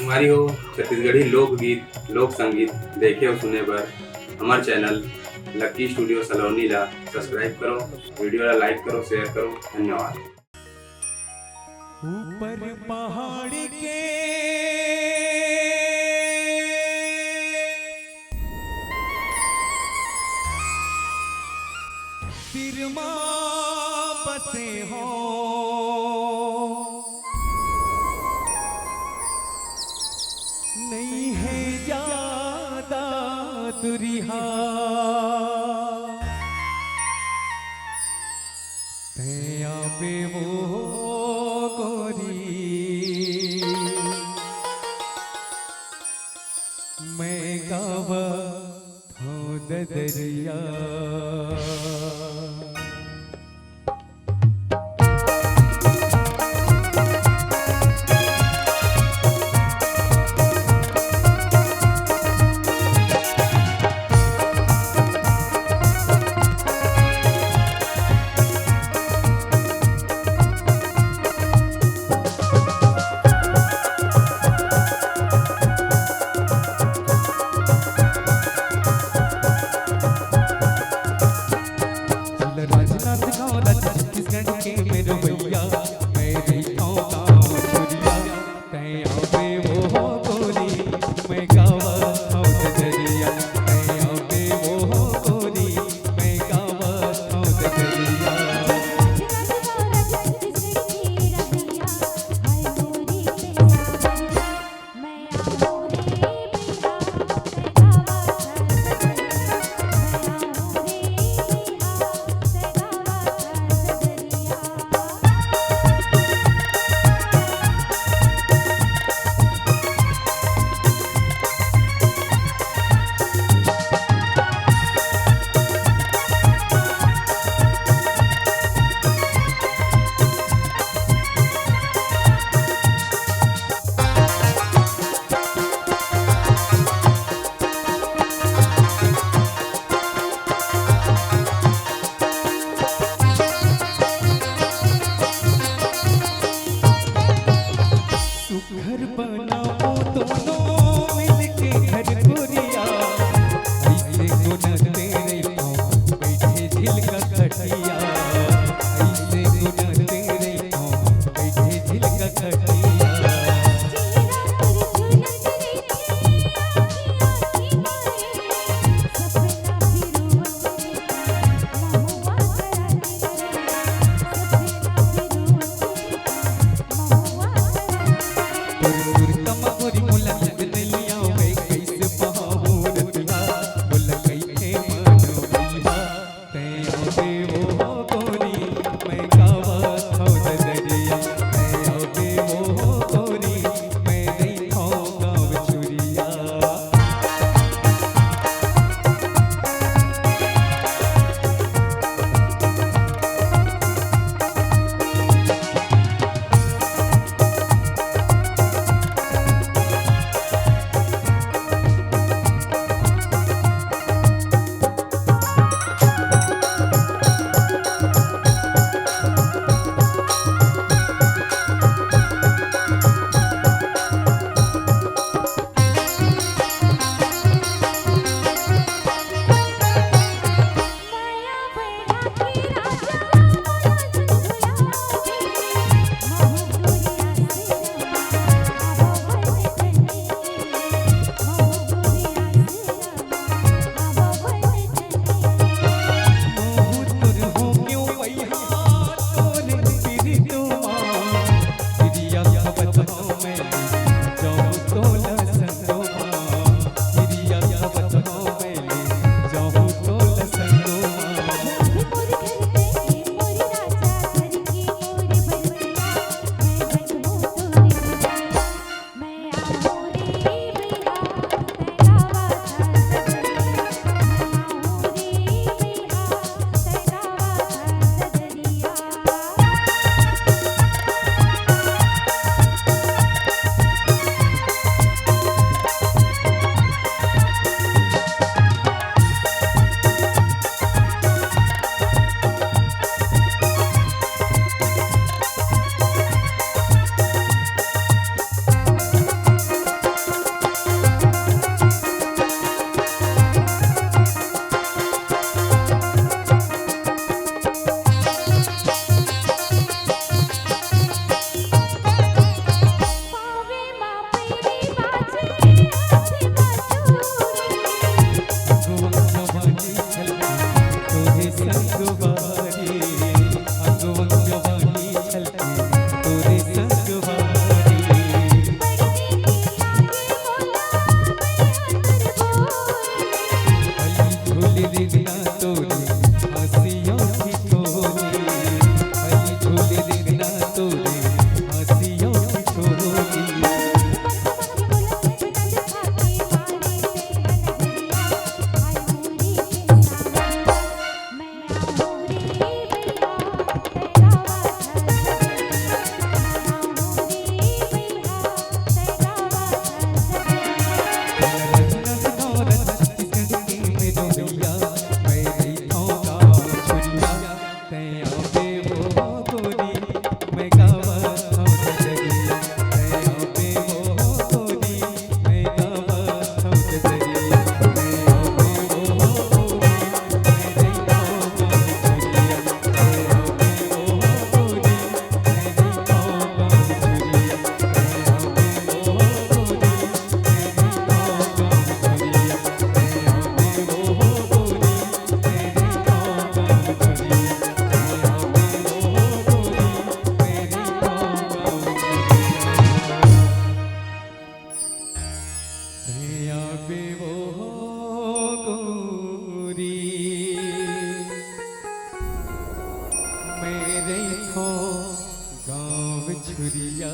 हमारी हो छत्तीसगढ़ी लोकगीत लोक संगीत देखे और सुने बर हमार चैनल लक्की स्टूडियो सलोनी ला सब्सक्राइब करो, वीडियो ला लाइक करो, शेयर करो। धन्यवाद। ऊपर पहाड़ के सिरमा बसे हो, नहीं है ज्यादा दुरिहा तैया पे वो गोरी मैं गावा थो दरिया। राजनाथ गाँव राज्य छत्तीसगढ़ के मेरो भैया मेरे गाँव का मछुरिया तैया पे वो गोरी मैं गावा हूँ दरिया तैया पे वो गोरी मैं गावा हूँ दरिया। तैया पे वो गोरी मैं गावा हूँ नजरिया तैया पे वो गोरी मैं गावा हूँ नजरिया तैया पे वो गोरी मैं देखा हूँ नजरिया तैया पे वो गोरी मैं देखा हूँ नजरिया तैया पे वो गोरी मैं देखा हूँ नजरिया तैया पे वो गोरी मैं देखा हूँ नजरिया तैया पे वो गोरी मेरे को गाँव छुरिया